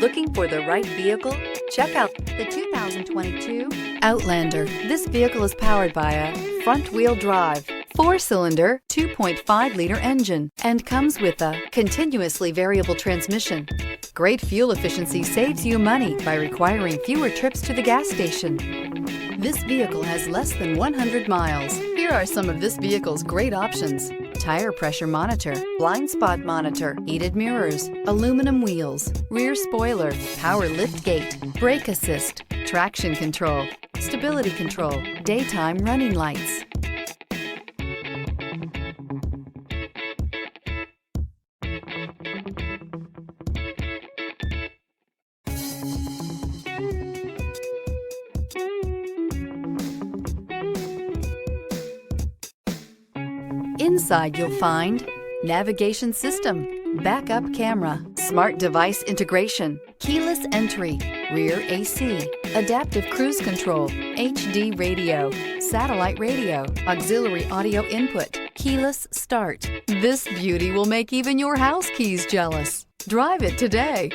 Looking for the right vehicle? Check out the 2022 Outlander. This vehicle is powered by a front-wheel drive, 4-cylinder, 2.5-liter engine, and comes with a continuously variable transmission. Great fuel efficiency saves you money by requiring fewer trips to the gas station. This vehicle has less than 100 miles. Here are some of this vehicle's great options: tire pressure monitor, blind spot monitor, heated mirrors, aluminum wheels, rear spoiler, power lift gate, brake assist, traction control, stability control, daytime running lights. Inside you'll find navigation system, backup camera, smart device integration, keyless entry, rear AC, adaptive cruise control, HD radio, satellite radio, auxiliary audio input, keyless start. This beauty will make even your house keys jealous. Drive it today.